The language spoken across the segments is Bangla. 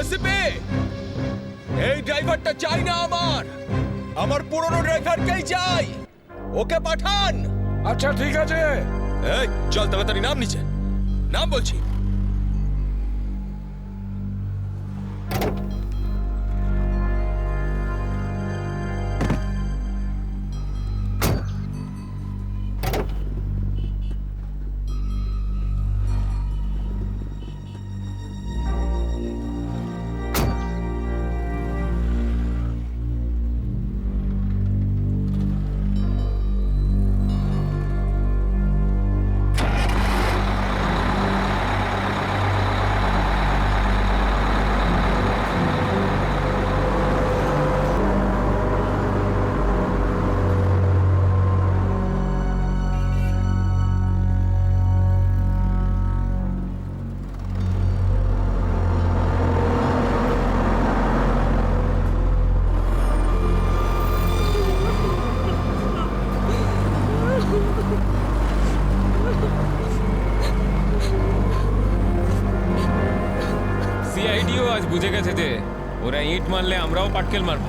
এসিপি, এই ড্রাইভারটা চাই না আমার পুরনো ড্রাইভারকেই চাই। ওকে পাঠান। আচ্ছা ঠিক আছে। এই চল তাড়াতাড়ি নাম নিচে, নাম বলছি। সিআইডিও আজ বুঝে গেছে যে ওরা ইট মারলে আমরাও পাটকেল মারবো।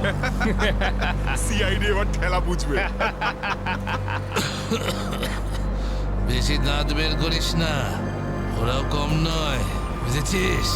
সিআইডি এবার ঠেলা বুঝবে। বেশি দাঁত বের করিস না, ওরাও কম নয়, বুঝেছিস?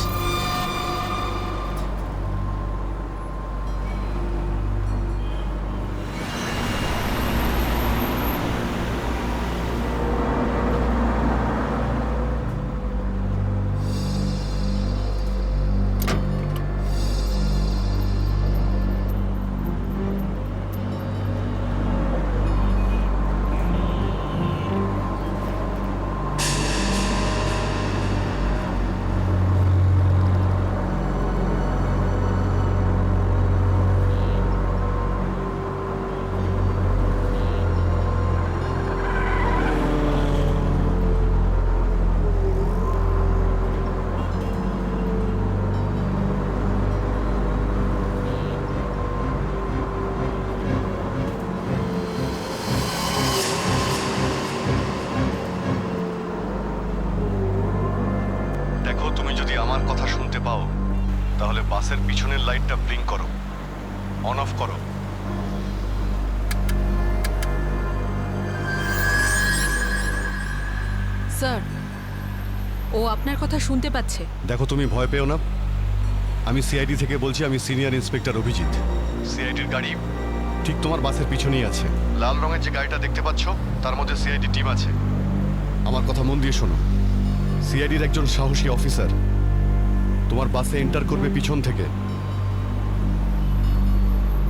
দেখো, তুমি যদি আমার কথা শুনতে পাও তাহলে বাসের পিছনের লাইটটা ব্লিঙ্ক করো, অন অফ করো। স্যার, ও আপনার কথা শুনতে পাচ্ছে। দেখো, তুমি ভয় পেও না, আমি সিআইডি থেকে বলছি। আমি সিনিয়র ইন্সপেক্টর অভিজিৎ। সিআইডির গাড়ি ঠিক তোমার বাসের পিছনেই আছে। লাল রঙের যে গাড়িটা দেখতে পাচ্ছ তার মধ্যে সিআইডি টিম আছে। আমার কথা মন দিয়ে শোনো, সিআইডির একজন সাহসী অফিসার তোমার বাসে এন্টার করবে পিছন থেকে।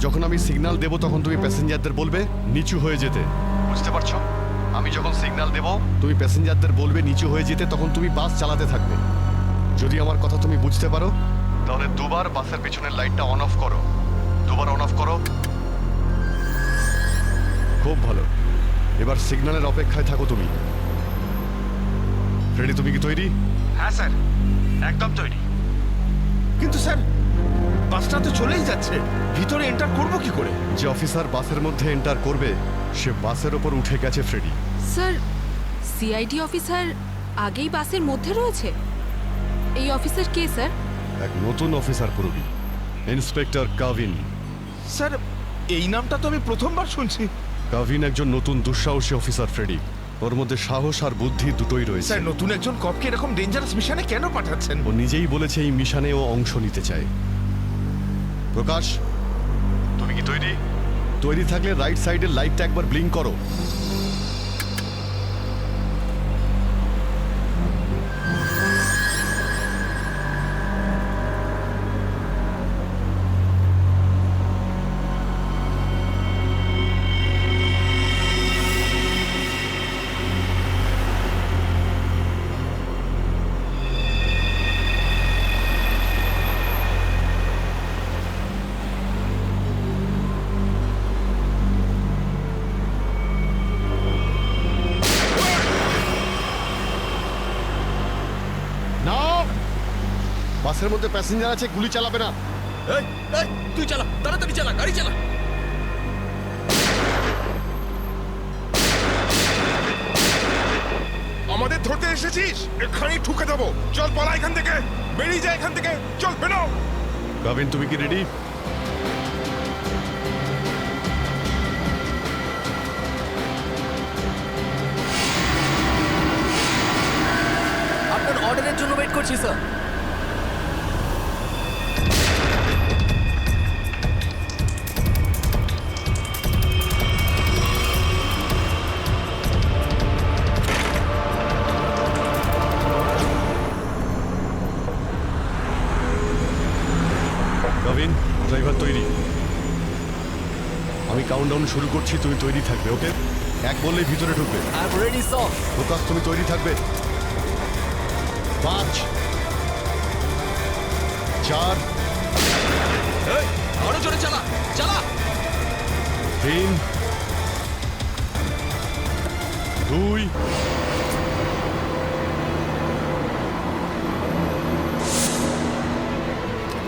যখন আমি সিগন্যাল দেব তখন তুমি প্যাসেঞ্জারদের বলবে নিচু হয়ে যেতে, বুঝতে পারছো? আমি যখন সিগন্যাল দেব তুমি প্যাসেঞ্জারদের বলবে নিচু হয়ে যেতে, তখন তুমি বাস চালাতে থাকবে। যদি আমার কথা তুমি বুঝতে পারো তাহলে দুবার বাসের পিছনের লাইটটা অন অফ করো, দুবার অন অফ করো। খুব ভালো, এবার সিগন্যালের অপেক্ষায় থাকো তুমি। ফ্রেডি, তুমি কি তৈরি? হ্যাঁ স্যার, একদম তৈরি। কিন্তু স্যার, বাসটা তো চলেই যাচ্ছে, ভিতরে এন্টার করবো কি করে? যে অফিসার বাসের মধ্যে এন্টার করবে সে বাসের ওপর উঠে গেছে ফ্রেডি। স্যার, সিআইডি অফিসার আগেই বাসের মধ্যে রয়েছে। এই অফিসার কে স্যার? এক নতুন অফিসার পুরবি, ইন্সপেক্টর কাভিন। স্যার, এই নামটা তো আমি প্রথমবার শুনছি। কাভিন একজন নতুন দুঃসাহসী অফিসার ফ্রেডি। ওর মধ্যে সাহস আর বুদ্ধি দুটোই রয়েছে। স্যার, নতুন একজন কপকে এরকম ডেঞ্জারাস মিশনে কেন পাঠাচ্ছেন? ও নিজেই বলেছে এই মিশনে ও অংশ নিতে চায়। প্রকাশ, তুমি কি তৈরি? তৈরি থাকলে রাইট সাইডের লাইটটা একবার ব্লিঙ্ক করো। বাসের মধ্যে প্যাসেঞ্জার আছে, গুলি চালাবে না। এই এই তুই চালা, তাড়াতাড়ি চালা, গাড়ি চালা। আমাদের ধরতে এসেছিস? এখানেই ঠুকে দেবো। চল পালা এখান থেকে, বেরিয়ে যা এখান থেকে, চল বেরো। গাভিন, তুমি কি রেডি? আপনার অর্ডারের জন্য ওয়েট করছি স্যার। গাভিন, ড্রাইভার তৈরি। আমি কাউন্টডাউন শুরু করছি, তুমি তৈরি থাকবে, ওকে? এক বললেই ভিতরে ঢুকবে। I am ready sir. Focus, তুমি তৈরি থাকবে। 5 4 এই, আরো জোরে চালা চালা 3 2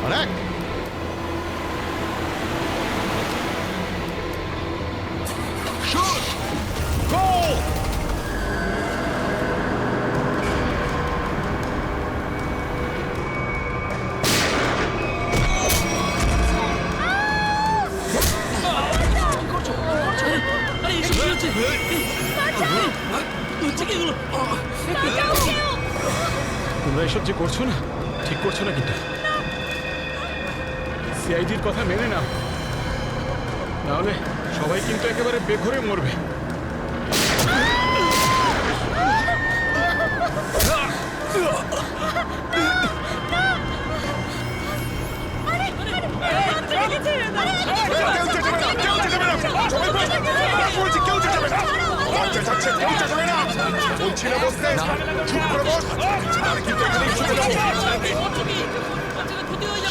আর 1। শুট গো! তোমরা এসব যে করছো না, ঠিক করছো না কিন্তু। সিআইডির কথা মেনে নাও, নাহলে সবাই কিন্তু একেবারে বেঘরে মরবে।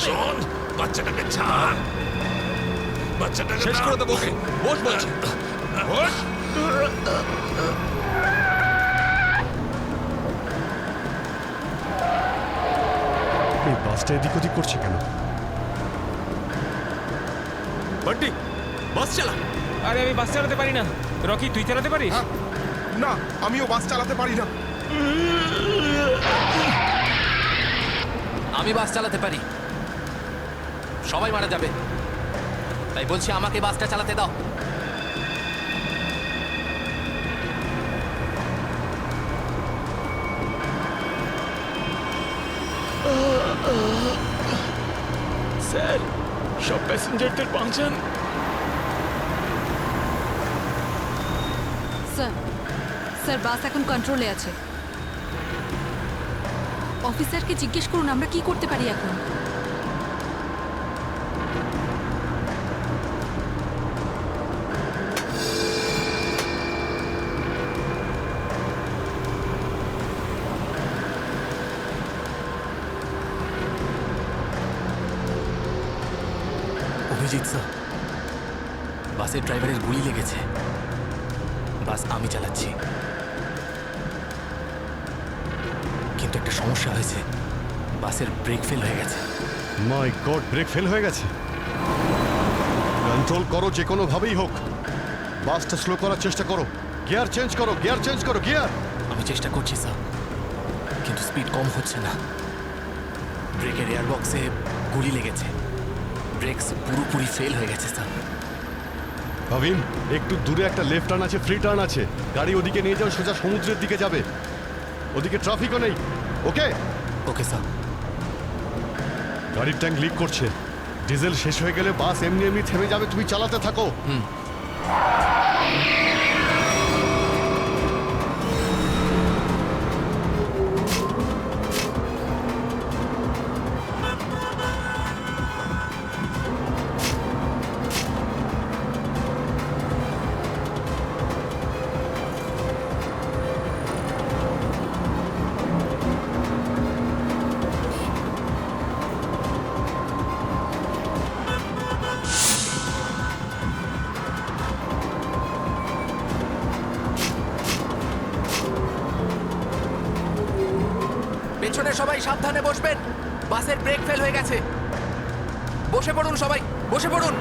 শোন, বাচ্চাটাকে ছাড়। বাচ্চাটাকে শেষ করে দেবো ওকে। বস বলছি বস। এই বাসটা এদিক ওদিক করছে কেন? বান্টি বাস চালা। আরে আমি বাস চালাতে পারি না। রকি, তুই চালাতে পারিস? না, আমিও বাস চালাতে পারি না। আমি বাস চালাতে পারি, সবাই মারা যাবে, তাই বলছি আমাকে বাসটা চালাতে দাও। স্যার, সব প্যাসেঞ্জারদের বাঁচান। স্যার, স্যার বাস এখন কন্ট্রোলে আছে। অফিসারকে জিজ্ঞেস করুন আমরা কি করতে পারি এখন। অভিজিৎ স্যার, বাসের ড্রাইভারের গুলি লেগেছে। বাস আমি চালাচ্ছি, কিন্তু একটা সমস্যা হয়েছে, বাসের ব্রেক ফেল হয়ে গেছে। মাই গড, ব্রেক ফেল হয়ে গেছে। কন্ট্রোল করো যে কোনো ভাবেই হোক। বাসটা স্লো করার চেষ্টা করো। গিয়ার চেঞ্জ করো, গিয়ার চেঞ্জ করো, গিয়ার। আমি চেষ্টা করছি স্যার, কিন্তু স্পিড কম হচ্ছে না। ব্রেকের এয়ার বক্সে গুলি লেগেছে, ব্রেকস পুরোপুরি ফেল হয়ে গেছে স্যার। ভাবিন, একটু দূরে একটা লেফট টার্ন আছে, ফ্রি টার্ন আছে। গাড়ি ওদিকে নিয়ে যাও, সোজা সমুদ্রের দিকে যাবে। ওদিকে ট্রাফিকও নেই, ওকে? Okay sir. গাড়ির ট্যাঙ্ক লিক করছে। ডিজেল শেষ হয়ে গেলে বাস এমনি এমনি থেমে যাবে, তুমি চালাতে থাকো। পেছনে সবাই সাবধানে বসবেন, বাসের ব্রেক ফেল হয়ে গেছে। বসে পড়ুন সবাই, বসে পড়ুন।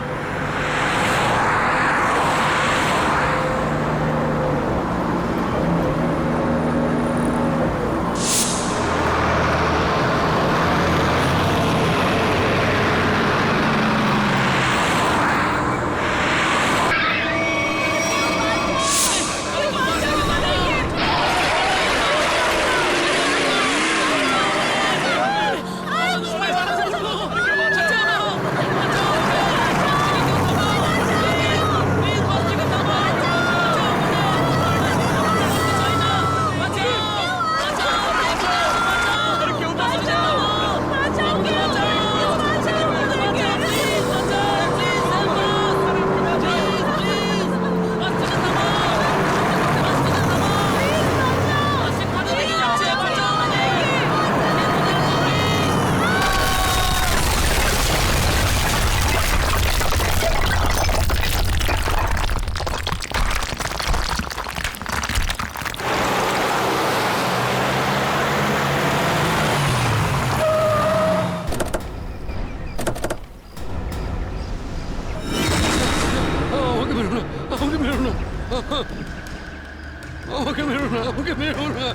মেরো না,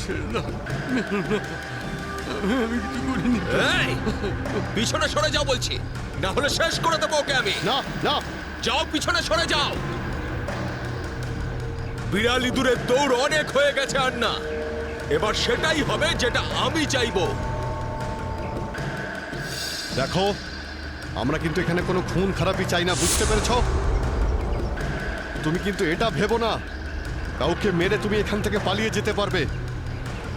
ছেড়ে দাও, মেরো না, আমি কিছু করিনি। এই পিছনে সরে যাও বলছি, না হলে শেষ করে দেবো ওকে আমি। না না, যাও পিছনে সরে যাও। বিড়াল ইঁদুরের দৌড় অনেক হয়ে গেছে আর না, এবার সেটাই হবে যেটা আমি চাইবো। দেখো, আমরা কিন্তু এখানে কোনো খুন খারাপি চাই না, বুঝতে পেরেছো? তুমি কিন্তু এটা ভেবো না কাউকে মেরে তুমি এখান থেকে পালিয়ে যেতে পারবে।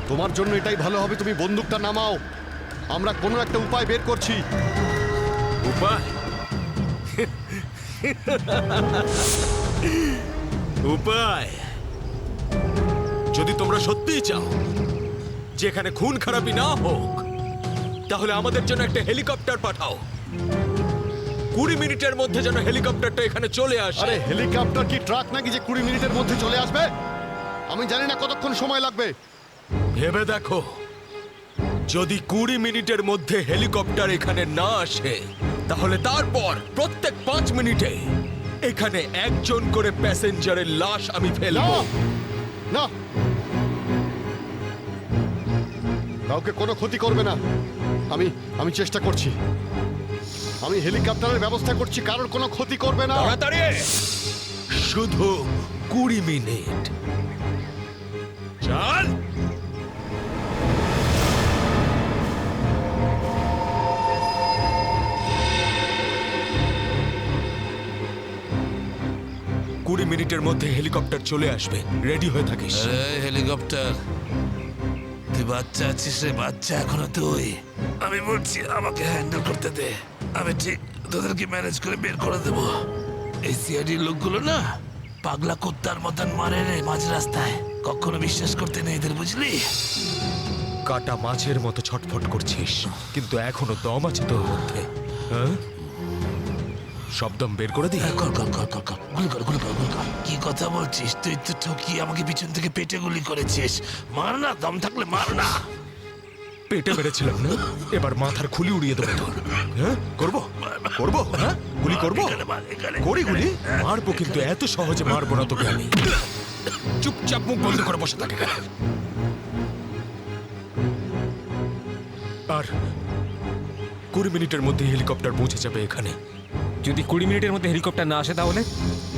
তোমার জন্য এটাই ভালো হবে, তুমি বন্দুকটা নামাও, আমরা কোনো একটা উপায় বের করছি। উপায়? উপায়? যদি তোমরা সত্যিই চাও যেখানে খুন খারাপি না হোক, তাহলে আমাদের জন্য একটা হেলিকপ্টার পাঠাও। 20 মিনিটের মধ্যে যেন হেলিকপ্টারটা এখানে চলে আসে। আরে হেলিকপ্টার কি ট্রাক নাকি যে 20 মিনিটের মধ্যে চলে আসবে? আমি জানি না কতক্ষণ সময় লাগবে। ভেবে দেখো, যদি 20 মিনিটের মধ্যে হেলিকপ্টার এখানে না আসে, তাহলে তারপর প্রত্যেক 5 মিনিটে এখানে একজন করে প্যাসেঞ্জারের লাশ আমি না ফেলবো। না, কাউকে কোনো ক্ষতি করবে না। আমি চেষ্টা করছি, আমি হেলিকপ্টারের ব্যবস্থা করছি, কারোর কোনো ক্ষতি করবে না। তাড়াতাড়ি, শুধু 20 মিনিট। চল। কুড়ি মিনিটের মধ্যে হেলিকপ্টার চলে আসবে, রেডি হয়ে থাকিস। আরে হেলিকপ্টার, তুই বাচ্চা আছিস রে, বাচ্চা এখনো তুই। আমি বলছি আমাকে হ্যান্ডেল করতে দে, আমি ঠিক তোদেরকে ম্যানেজ করে বের করে দেবো। এই সিআইডির লোকগুলো না পাগলা কুত্তার মতন মারে রে মাঝ রাস্তায়, কখনো বিশ্বাস করতে নেই এদের, বুঝলি? কাটা মাছের মতো ছটফট করছিস, কিন্তু এখনো দম আছে তোর মধ্যে। হ্যাঁ, সব দম বের করে দি। কর কর কর কর কর, গুলি কর গুলি কর গুলি কর। কি কথা বলছিস? তুই তো ঠকিয়ে আমাকে পিছন থেকে পেটে গুলি করেছিস। মার না, দম থাকলে মার না। পেটে মেরেছিলাম না, এবার মাথার খুলি উড়িয়ে দেবো তোর। হ্যাঁ, করবো করবো, হ্যাঁ গুলি করবো, এখানে মার, এখানে। করি গুলি। মারবো, কিন্তু এত সহজে মারবো না তোকে আমি। চুপচাপ মুখ বন্ধ করে বসে থাকে। আর 20 মিনিটের মধ্যে হেলিকপ্টার পৌঁছে যাবে এখানে। যদি 20 মিনিটের মধ্যে হেলিকপ্টার না আসে তাহলে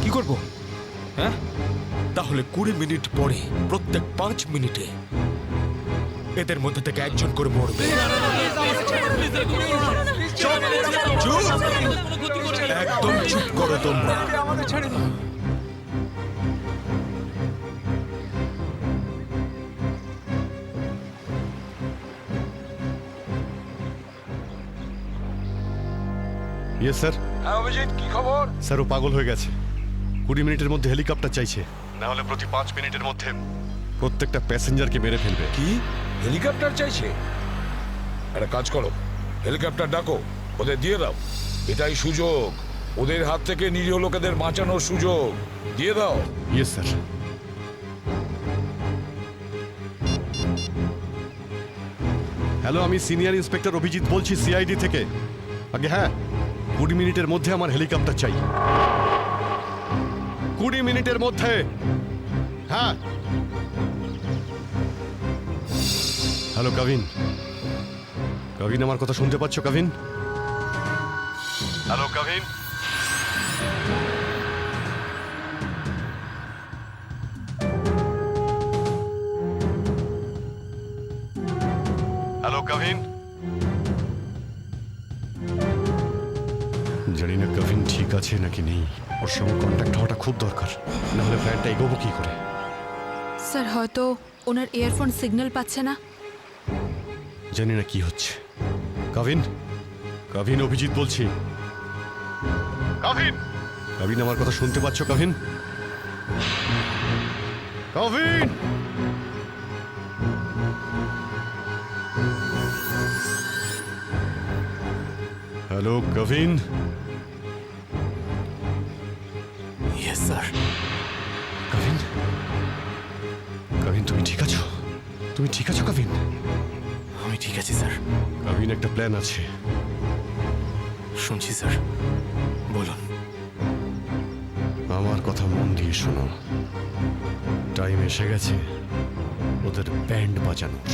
কি করব? হ্যাঁ, তাহলে 20 মিনিট পরে প্রত্যেক 5 মিনিটে এদের মধ্যে থেকে একজন করে মরবে। চুপ! একদম চুপ করো তোমরা। Yes sir. হ্যাঁ অভিজিৎ, কি খবর? স্যার, ও পাগল হয়ে গেছে। 20 মিনিটের মধ্যে হেলিকপ্টার চাইছে, না হলে প্রতি 5 মিনিটের মধ্যে প্রত্যেকটা প্যাসেঞ্জারকে মেরে ফেলবে। কি হেলিকপ্টার চাইছে? একটা কাজ করো, হেলিকপ্টার ডাকো, ওদের দিয়ে দাও। এটাই সুযোগ, ওদের হাত থেকে নিরীহ লোকেদের বাঁচানোর সুযোগ। দিয়ে দাও। Yes sir. হ্যালো, আমি সিনিয়র ইন্সপেক্টর অভিজিৎ বলছি সিআইডি থেকে। আগে হ্যাঁ, 20 মিনিটের মধ্যে আমার হেলিকপ্টার চাই। 20 মিনিটের মধ্যে। হ্যাঁ। হ্যালো কাভিন, কাভিন আমার কথা শুনতে পাচ্ছ কাভিন? হ্যালো কাভিন। হ্যালো কাভিন। জানি না কাভিন ঠিক আছে নাকি নেই, ওর সঙ্গে কন্ট্যাক্ট হওয়াটা খুব দরকার, না হলে প্ল্যানটা এগোবো কি করে। স্যার, হয়তো ওনার ইয়ারফোন সিগন্যাল পাচ্ছে না। জানি না কি হচ্ছে। কাভিন, কাভিন অভিজিৎ বলছি। কাভিন, কাভিন আমার কথা শুনতে পাচ্ছ Kavin? Kavin. Hello Kavin. Yes sir. Kavin, Kavin তুমি ঠিক আছো? তুমি ঠিক আছো কাভিন? আমি ঠিক আছি স্যার। কাভিন, একটা প্ল্যান আছে। শুনছি স্যার, বলুন। আমার কথা মন দিয়ে শোনো, টাইম এসে গেছে ওদের ব্যান্ড বাজানোর।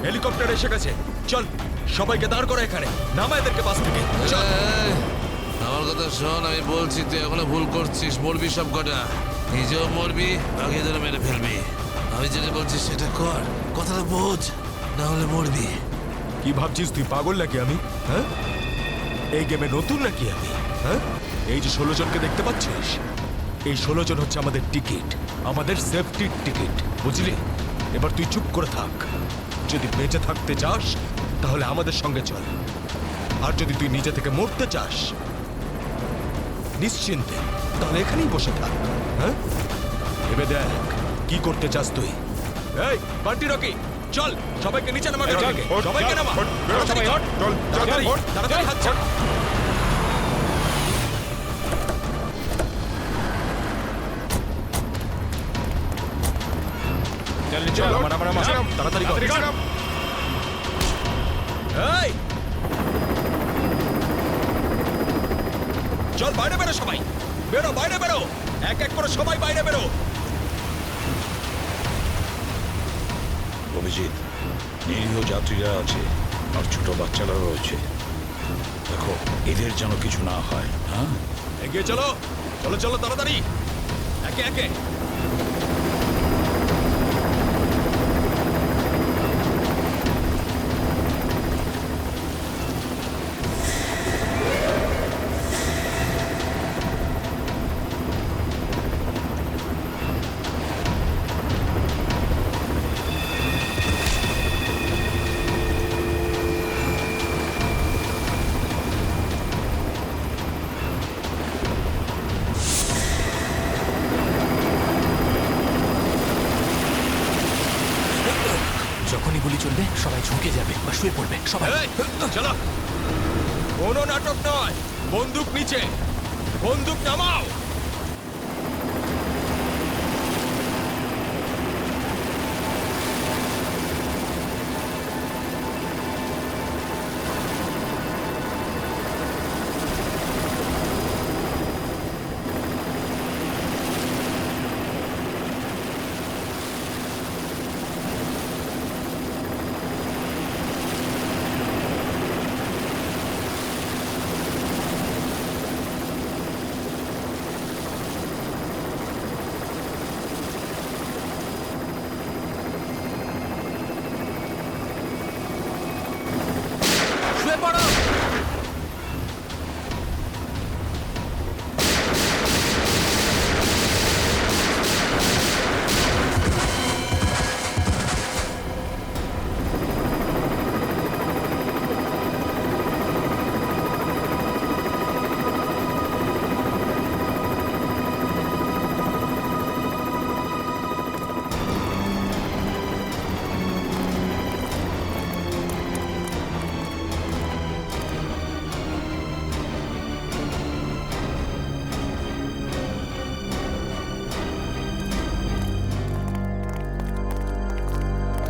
হেলিকপ্টার এসে গেছে, চল সবাইকে দাঁড় করো এখানে, নামা এদেরকে বাস থেকে, চল। এই, আমার কথা শোন, আমি বলছি তুই এখনো ভুল করছিস, মরবি সব কটা, নিজেও মরবি, আগে ধরে মেরে ফেলবি। আমি যেটা বলছি সেটা কর, কথাটা বোঝ, না হলে মরবি। কি ভাবছিস তুই, পাগল নাকি আমি? হ্যাঁ, এই গেমে নতুন নাকি আমি? হ্যাঁ, এই যে 16 জনকে দেখতে পাচ্ছিস, এই 16 জন হচ্ছে আমাদের টিকিট, আমাদের সেফটির টিকিট, বুঝলি? এবার তুই চুপ করে থাক। যদি বেঁচে থাকতে চাস তাহলে আমাদের সঙ্গে চল, আর যদি তুই নিজে থেকে মরতে চাস নিশ্চিন্তে তাহলে এখানেই বসে থাক। হ্যাঁ, এবার দেখ কি করতে চাস তুই। এই বান্টি রকি, চল সবাইকে নিচে নামা, সবাইকে নামা, তাড়াতাড়ি তাড়াতাড়ি হাত ছাড়। তাড়াতাড়ি কর। এই চল বাইরে বেরো, সবাই বেরো, বাইরে বেরো, এক এক করে সবাই বাইরে বেরো। অভিজিৎ, নিরীহ যাত্রীরা আছে আর ছোট বাচ্চারা রয়েছে, দেখো এদের যেন কিছু না হয়। হ্যাঁ, এগিয়ে চলো, চলো চলো তাড়াতাড়ি, একে একে। যখনই গুলি চলবে সবাই ঝুঁকে যাবে বা শুয়ে পড়বে, সবাই। এই, চলো, কোনো নাটক নয়, বন্দুক নিচে, বন্দুক নামাও। শুয়ে পড়ো।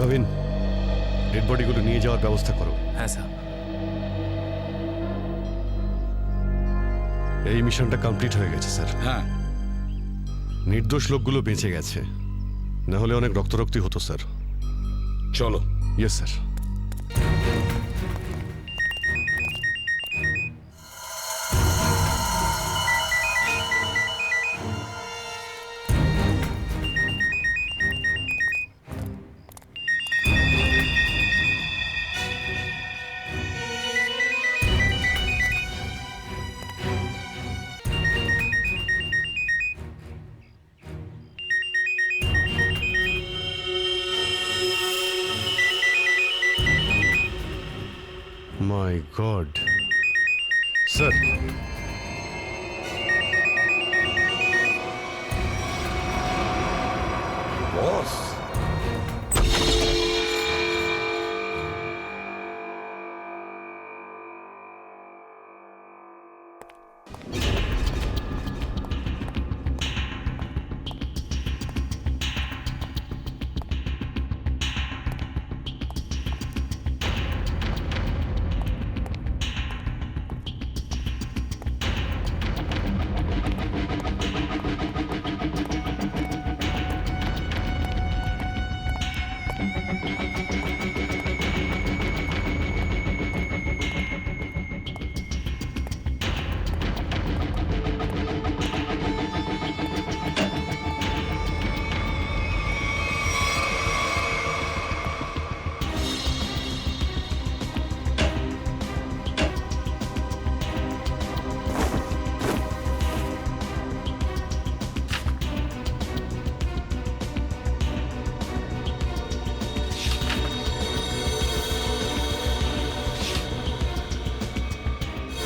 কবিন, ডেড বডিগুলো নিয়ে যাওয়ার ব্যবস্থা করো। হ্যাঁ স্যার। এই মিশনটা কমপ্লিট হয়ে গেছে স্যার। হ্যাঁ, নির্দোষ লোকগুলো বেঁচে গেছে, না হলে অনেক রক্তারক্তি হতো স্যার। চলো। Yes sir. My god sir, boss,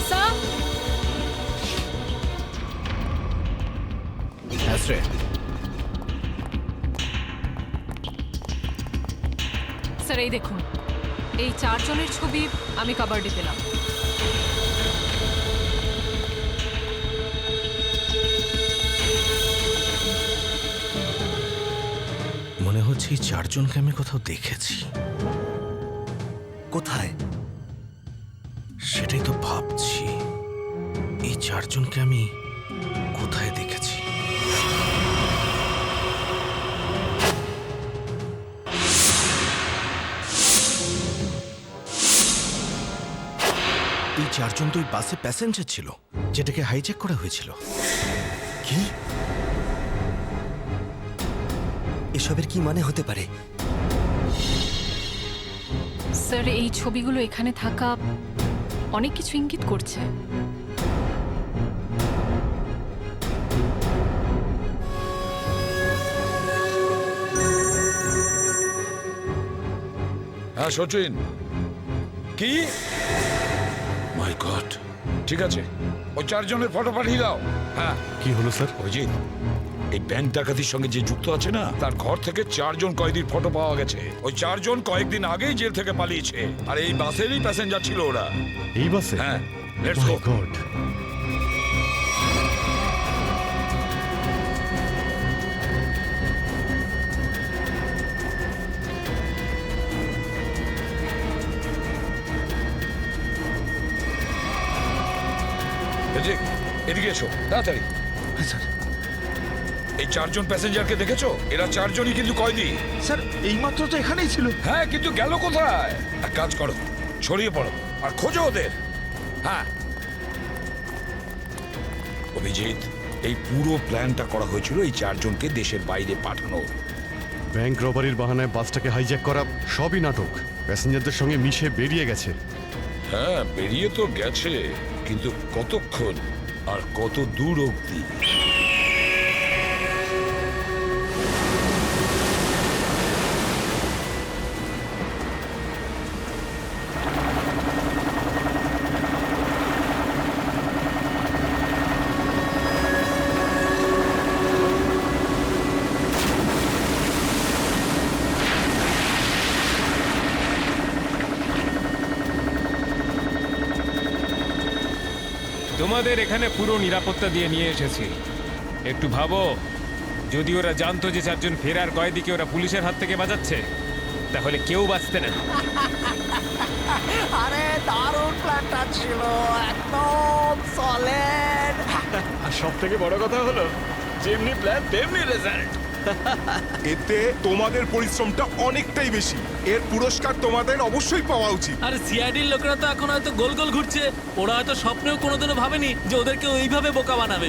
sir, হ্যাঁ স্যার এই দেখুন, এই 4 জনের ছবি আমি কাবার্ডে পেলাম। মনে হচ্ছে এই চারজনকে আমি কোথাও দেখেছি। কোথায়? সেটাই তো ভাবছি, এই চারজনকে আমি কোথায় দেখেছি। এই চারজন তো ওই বাসে প্যাসেঞ্জার ছিল যেটাকে হাইজ্যাক করা হয়েছিল। কি এসবের কি মানে হতে পারে? স্যার এই ছবিগুলো এখানে থাকা অনেক কিছু ইঙ্গিত করছে। হ্যাঁ সচিন। কি? মাই গড, ঠিক আছে, ওই চারজনের ফটো পাঠিয়ে দাও। হ্যাঁ, কি হলো স্যার? অভিজিৎ, এই ব্যাংক ডাকাতির সঙ্গে যে যুক্ত আছে না, তার ঘর থেকে 4 জন কয়েদির ফটো পাওয়া গেছে। ওই 4 জন কয়েকদিন আগেই জেল থেকে পালিয়েছে, আর এই বাসেরই প্যাসেঞ্জার ছিল ওরা। এই বাসে? হ্যাঁ, লেটস মাই গো। গড। এদিকে এসো তাড়াতাড়ি। হ্যাঁ স্যার। এই 4 জন প্যাসেঞ্জারকে দেখেছো? এরা 4 জনই কিন্তু কয়েদি। স্যার এইমাত্র তো এখানেই ছিল। হ্যাঁ, কিন্তু গেল কোথায়? এক কাজ করো, ছড়িয়ে পড়ো আর খোঁজো ওদের। হ্যাঁ অভিজিৎ, এই পুরো প্ল্যানটা করা হয়েছিল এই 4 জনকে দেশের বাইরে পাঠানো। ব্যাংক রবারির বাহানায় বাসটাকে হাইজ্যাক করা সবই নাটক। প্যাসেঞ্জারদের সঙ্গে মিশে বেরিয়ে গেছে। হ্যাঁ, বেরিয়ে তো গেছে, কিন্তু কতক্ষণ আর কত দূর অবধি? তোমাদের এখানে পুরো নিরাপত্তা দিয়ে নিয়ে এসেছি। একটু ভাবো, যদি ওরা জানতো যে 4 জন ফেরার কয়েদিকে ওরা পুলিশের হাত থেকে বাঁচাচ্ছে, তাহলে কেউ বাঁচতে না। আরে দারুণ প্ল্যানটা ছিল, একদম সলিড। আর সব থেকে বড় কথা হলো যেমনি প্ল্যান তেমনি রেজাল্ট। এতে তোমাদের পরিশ্রমটা অনেকটাই বেশি, এর পুরস্কার তোমাদের অবশ্যই পাওয়া উচিত। আর সিআইডির লোকেরা তো এখন হয়তো গোল গোল ঘুরছে, ওরা হয়তো স্বপ্নেও কোনোদিনও ভাবেনি যে ওদেরকে ওইভাবে বোকা বানাবে।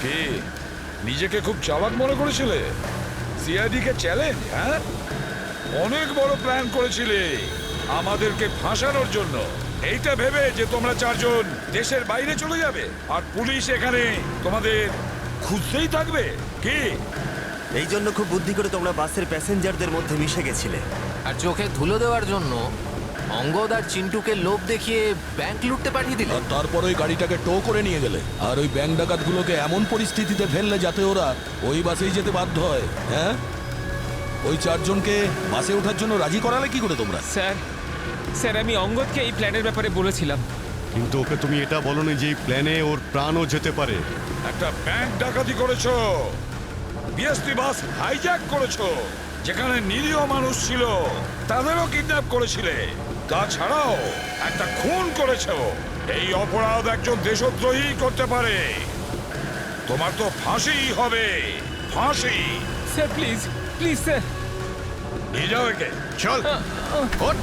কি নিজেকে খুব চালাক মনে করেছিলে? সিআইডি কে চ্যালেঞ্জ? হ্যাঁ, অনেক বড় প্ল্যান করেছিলে আমাদেরকে ফাঁসানোর জন্য, এইটা ভেবে যে তোমরা চারজন দেশের বাইরে চলে যাবে আর পুলিশ এখানে তোমাদের খুঁজতেই থাকবে। কি এই জন্য খুব বুদ্ধি করে তোমরা বাসের প্যাসেঞ্জারদের মধ্যে মিশে গেছিলে। আর চোখে ধুলো দেওয়ার জন্য অঙ্গদ আর চিন্টুকে লোভ দেখিয়ে ব্যাংক লুটতে পাঠিয়ে দিলে। তারপর ওই গাড়িটাকে টো করে নিয়ে গেলে আর ওই ব্যাংক ডাকাতগুলোকে এমন পরিস্থিতিতে ফেললে যাতে ওরা ওই বাসেই যেতে বাধ্য হয়। হ্যাঁ, ওই চারজনকে বাসে ওঠার জন্য রাজি করালে কি করে তোমরা? স্যার আমি অঙ্গদকে এই প্ল্যানের ব্যাপারে বলেছিলাম। কিন্তু ওকে তুমি এটা বলনি যে এই প্ল্যানে ওর প্রাণও যেতে পারে। একটা ব্যাংক ডাকাতি করেছো, বিএসটি বাস হাইজ্যাক করেছো, যেখানে নিরীহ মানুষ ছিল তাদেরও কিডন্যাপ করেছিলে, তাছাড়াও একটা খুন করেছো। এই অপরাধ একজন দেশদ্রোহী করতে পারে। তোমার তো ফাঁসি হবে, ফাঁসি। Sir please please sir. নিয়ে যাও একে। চল ওঠ।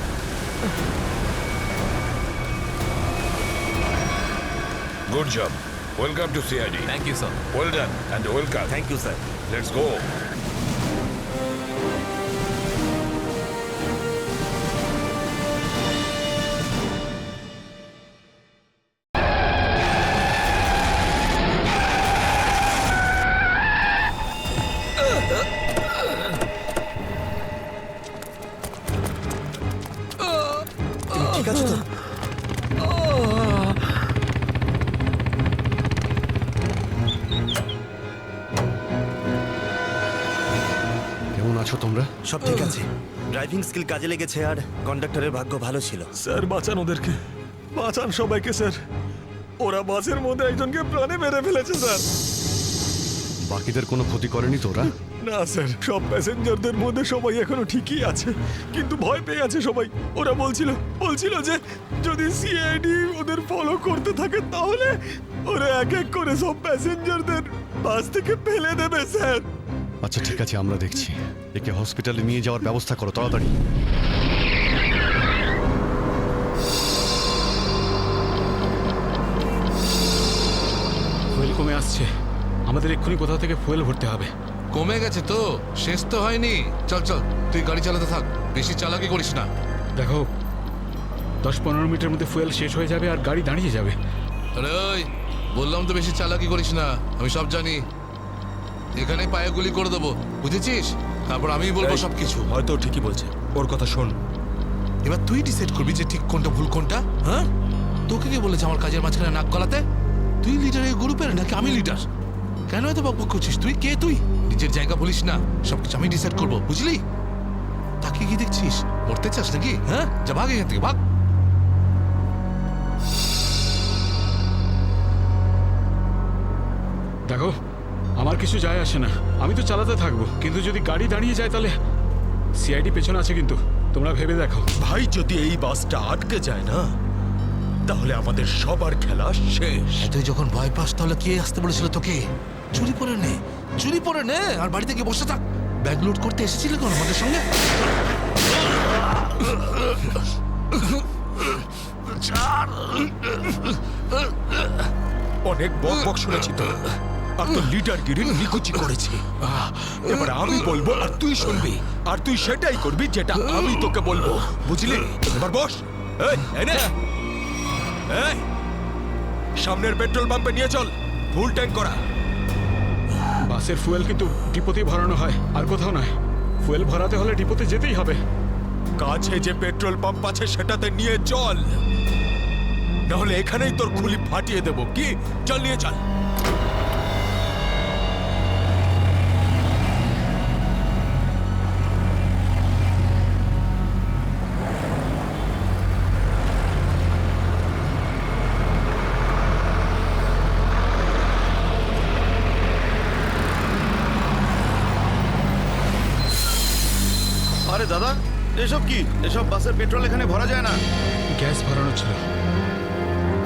Good job, welcome to CID. Thank you sir. Well done and welcome. Thank you sir. Let's go. ঠিক আছে তো? কেমন আছো তোমরা? সব ঠিক আছে। ড্রাইভিং স্কিল কাজে লেগেছে আর কন্ডাক্টরের ভাগ্য ভালো ছিল। স্যার বাঁচান ওদেরকে, বাঁচান সবাইকে স্যার। ওরা বাসের মধ্যে একজনকে প্রাণে মেরে ফেলেছে স্যার। বাকিদের কোনো ক্ষতি করেনি তোরা? না স্যার, সব প্যাসেঞ্জারদের মধ্যে সবাই এখনো ঠিকই আছে, কিন্তু ভয় পেয়ে আছে সবাই। ওরা বলছিল যে যদি সিআইডি ওদের ফলো করতে থাকে তাহলে ওরা এক এক করে সব প্যাসেঞ্জারদের বাস থেকে ফেলে দেবে স্যার। আচ্ছা ঠিক আছে, আমরা দেখছি। একে হসপিটালে নিয়ে যাওয়ার ব্যবস্থা করো তাড়াতাড়ি। ফুয়েল কমে আসছে, আমাদের এক্ষুনি কোথাও থেকে ফুয়েল ভরতে হবে। কমে গেছে তো, শেষ তো হয়নি। চল চল, তুই গাড়ি চালাতে থাক, বেশি চালাকি করিস না। দেখো 10-15 মিনিটের মধ্যে ফুয়েল শেষ হয়ে যাবে আর গাড়ি দাঁড়িয়ে যাবে। আরে ওই, বললাম তো বেশি চালাকি করিস না, আমি সব জানি। এখানে পায়ে গুলি করে দেবো, বুঝেছিস? তারপর আমিই বলবো সবকিছু। হয়তো ঠিকই বলছে, ওর কথা শোন। এবার তুই ডিসাইড করবি যে ঠিক কোনটা ভুল কোনটা। হ্যাঁ, তোকে কে বলেছে আমার কাজের মাঝখানে নাক গলাতে? তুই লিডার এই গ্রুপের নাকি আমি লিডার? কেন এত বকবক করছিস? তুই কে? তুই নিজের জায়গা বলিস না, সবকিছু আমি ডিসাইড করবো, বুঝলি? তাকে কি দেখছিস? মরতে চাস নাকি? হ্যাঁ, যা ভাগ এখান থেকে, ভাগ। দেখো, আমার কিছু যায় আসে না, আমি তো চালাতে থাকবো, কিন্তু যদি গাড়ি দাঁড়িয়ে যায় তাহলে সিআইডি পেছনে আছে, কিন্তু তোমরা ভেবে দেখো। ভাই, যদি এই বাসটা আটকে যায় না, তাহলে আমাদের সবার খেলা শেষ। তুই যখন ভয় পাস তাহলে কে আসতে বলেছিল তোকে? চুরি পরে নে, চুরি পরে নে, আর বাড়িতে গিয়ে বসে থাক। ব্যাগ লোড করতে এসেছিলি কোন আমাদের সঙ্গে? অনেক বক বক শুনেছি তো, আর তো লিডার গিরি নিকুচি করেছি। এবার আমি বলবো আর তুই শুনবি, আর তুই সেটাই করবি যেটা আমি তোকে বলবো, বুঝলি? এবার বস। এই, এই নে। এই, সামনের পেট্রোল পাম্পে নিয়ে চল, ফুল ট্যাঙ্ক করা। বাসের ফুয়েল কিন্তু ডিপোতেই ভরানো হয়, আর কোথাও নয়। ফুয়েল ভরাতে হলে ডিপোতে যেতেই হবে। কাছে যে পেট্রোল পাম্প আছে সেটাতে নিয়ে চল, নাহলে এখানেই তোর খুলি ফাটিয়ে দেবো। কি? চল, নিয়ে চল। আরে দাদা, এসব কি? এসব বাসের পেট্রোল এখানে ভরা যায় না। গ্যাস ভরানো ছিল।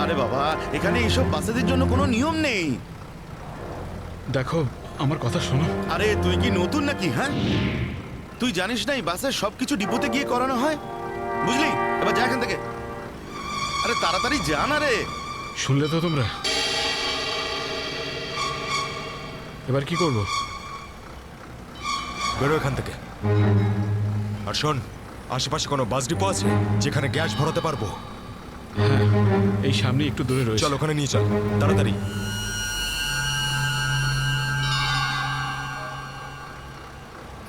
আরে বাবা, এখানে এইসব বাসেদের জন্য কোনো নিয়ম নেই। দেখো, আমার কথা শোনো। আরে তুই কি নতুন নাকি? হ্যাঁ, তুই জানিস না এই বাসের সবকিছু ডিপোতে গিয়ে করানো হয়, বুঝলি? এবার যা এখান থেকে। আরে তাড়াতাড়ি যা না রে। শুনলে তো তোমরা? এবার কি করব? বেরো এখান থেকে। আর শোন, আশেপাশে কোনো বাস ডিপো আছে যেখানে গ্যাস ভরাতে পারবো? হ্যাঁ, এই সামনে একটু দূরে রয়েছে। চল, ওখানে নিয়ে চল তাড়াতাড়ি।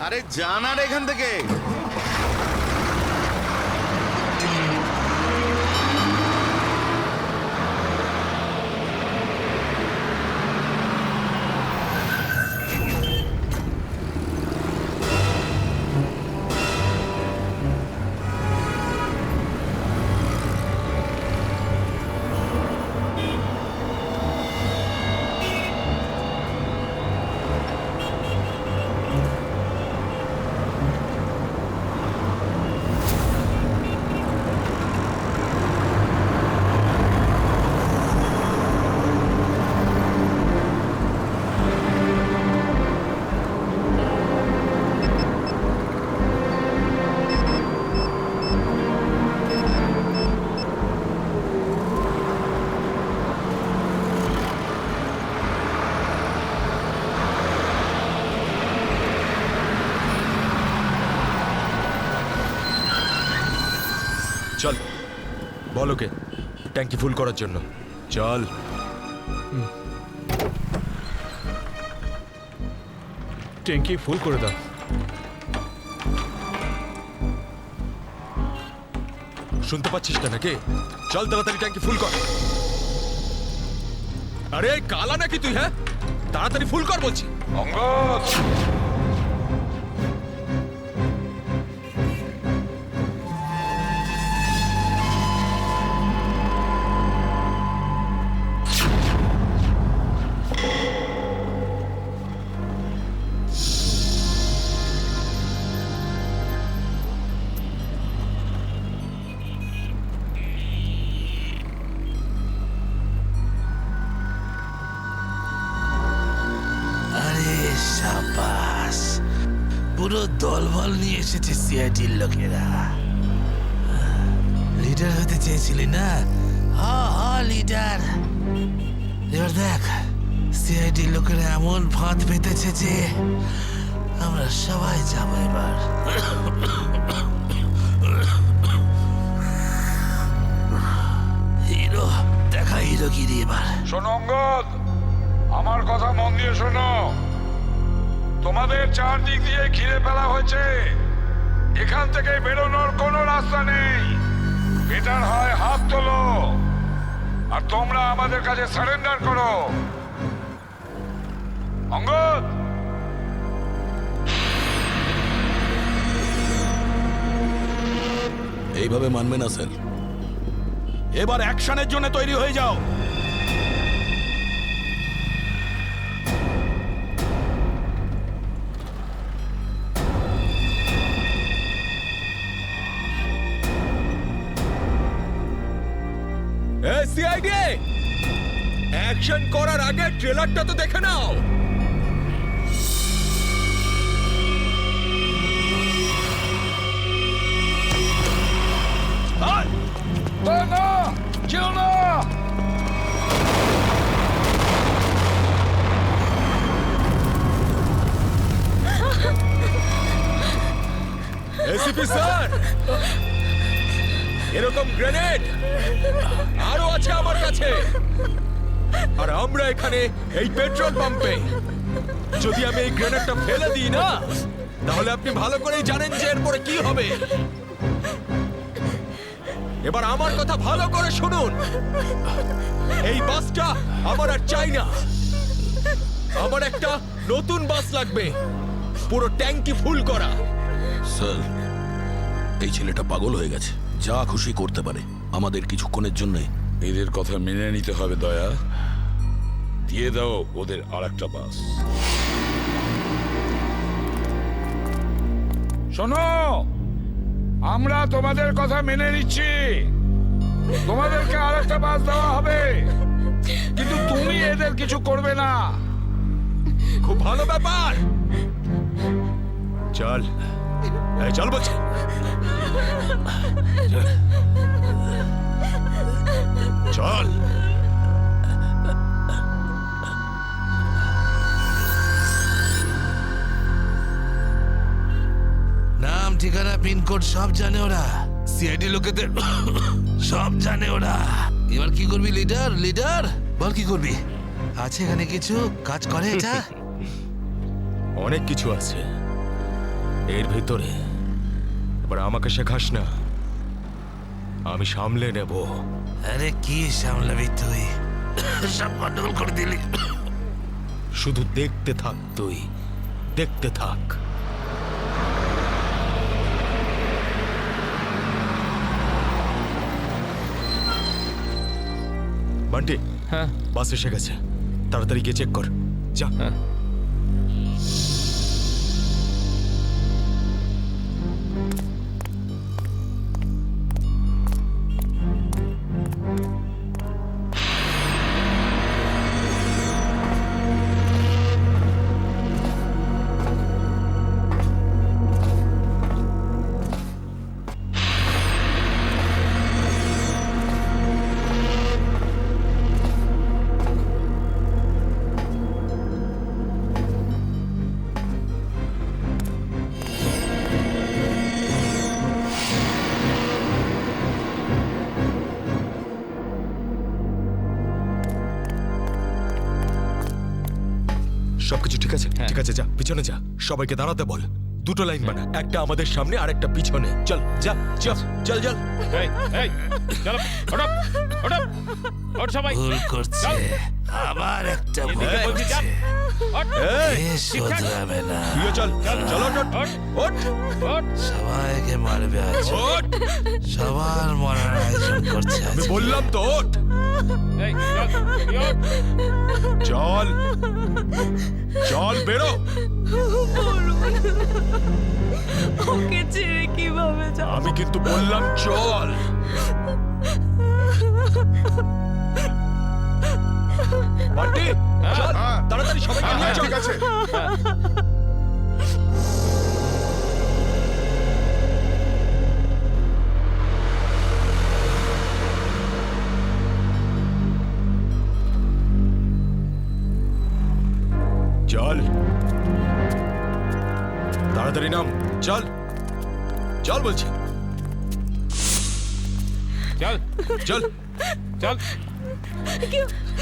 আরে যা না রে এখান থেকে। চল, বল ওকে ট্যাঙ্কি ফুল করার জন্য। চল। ট্যাঙ্কি ফুল করে দাও। শুনতে পাচ্ছিস না নাকি? চল তাড়াতাড়ি ট্যাঙ্কি ফুল কর। আরে কালা নাকি তুই? হ্যাঁ, তাড়াতাড়ি ফুল কর বলছি। অঙ্গদ, সাবাস, পুরো দলবল নিয়ে এসেছে সিআইডির লোকেরা। লিডার হতে চেয়েছিলি না? লিডার। এবার দেখ, সিআইডির লোকেরা এমন ফাঁদ পেতেছে যে আমরা সবাই যাবো এবার। হিরো দেখা, হিরোগিরি এবার। শোনো অঙ্গদ, আমার কথা মন দিয়ে শোনো। তোমাদের চারদিক দিয়ে ঘিরে ফেলা হয়েছে, এখান থেকে বেরোনোর কোনো রাস্তা নেই। বেটার হয় হাত তোলো আর তোমরা আমাদের কাছে সারেন্ডার করো। অঙ্গদ, এইভাবে মানবে না স্যার। এবার অ্যাকশনের জন্য তৈরি হয়ে যাও। সিআইডি অ্যাকশন করার আগে ট্রেলারটা তো দেখে নাও। না, যেও না। এসিপি স্যার, এরকম গ্রেনেড আরো আছে আমার কাছে। আর আমরা এখানে এই পেট্রোল পাম্পে যদি আমি এই গ্রেনেডটা ফেলে দিই না, তাহলে আপনি ভালো করেই জানেন যে এরপরে কি হবে। এবার আমার কথা ভালো করে শুনুন। এই বাসটা আমার আর চাই না। আমার একটা নতুন বাস লাগবে, পুরো ট্যাঙ্কি ফুল করা। স্যার, এই ছেলেটা পাগল হয়ে গেছে, যা খুশি করতে পারে আমাদের কিছুক্ষণের জন্য। এদের কথা মেনে নিতে হবে দয়া। দিয়ে দাও ওদের আরেকটা বাস। শোনো, আমরা তোমাদের কথা মেনে নিচ্ছি, তোমাদেরকে আরেকটা বাস দেওয়া হবে, কিন্তু তুমি এদের কিছু করবে না। খুব ভালো ব্যাপার। চল, এই চল বলছি। চল। নাম, ঠিকানা, পিনকোড সব জানে ওরা। সিআইডি লোকেদের সব জানে ওরা। এবার কি করবি লিডার? লিডার বল, কি করবি? আছে এখানে কিছু কাজ করে এটা? অনেক কিছু আছে এর ভিতরে। এবার আমাকে শেখাস না, আমি সামলে নেব। আরে কি সামলাবি তুই? সব গন্ডগোল করে দিলি। শুধু দেখতে থাক, তুই দেখতে থাক। বান্টি, হ্যাঁ বাস এসে গেছে, তাড়াতাড়ি গিয়ে চেক কর। যা। হ্যাঁ। সবকিছু ঠিক আছে? ঠিক আছে, যা পিছনে যা, সবাইকে দাঁড়াতে বল। দুটো লাইন বানা, একটা আমাদের সামনে আর একটা পিছনে। চল যা, চল চল চল। ভুল করছে, আবার একটা ভুল করছে। এ শোধরাবে না। তুইও চল, চল ওঠ, ওঠ। সবাইকে মারবে আজ। ওঠ, সবার মরার আয়োজন করছে আজ। আমি বললাম তো ওঠ। চল চল, বেরো। ওকে ছেড়ে কিভাবে যাব? আমি কিন্তু বললাম চল। বান্টি, চল তাড়াতাড়ি, সবাইকে নিয়ে চল। ঠিক আছে। চল তাড়াতাড়ি নাম, চল চল বলছি। চল চল চল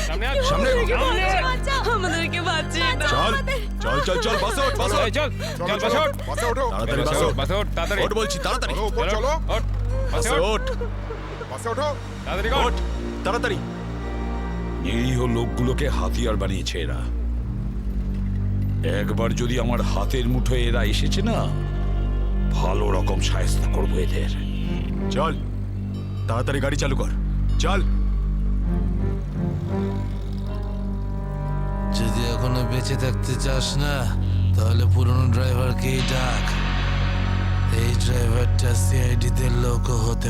সামনে আয়, সামনে। আমাদেরকে বাঁচিয়ে দাও। চল চল চল চল, বাসে ওঠ, বাসে ওঠ। এই চল চল বাসে ওঠ, বাসে ওঠো। তাড়াতাড়ি বাসে ওঠ, বাসে ওঠ তাড়াতাড়ি। ওঠ বলছি, তাড়াতাড়ি। চলো, উপর চলো। ওঠ বাসে ওঠ, বাসে ওঠো তাড়াতাড়ি ওঠ, তাড়াতাড়ি। নিরীহ লোকগুলোকে হাতিয়ার বানিয়েছে এরা। একবার যদি আমার হাতের মুঠোয় এরা এসেছে না, ভালো রকম শায়েস্তা করবো এদের। চল, তাড়াতাড়ি গাড়ি চালু কর, চল। যদি এখনো বেঁচে থাকতে চাস না, তাহলে পুরনো ড্রাইভারকেই ডাক। এই ড্রাইভারটা সিআইডিতে লোক হতে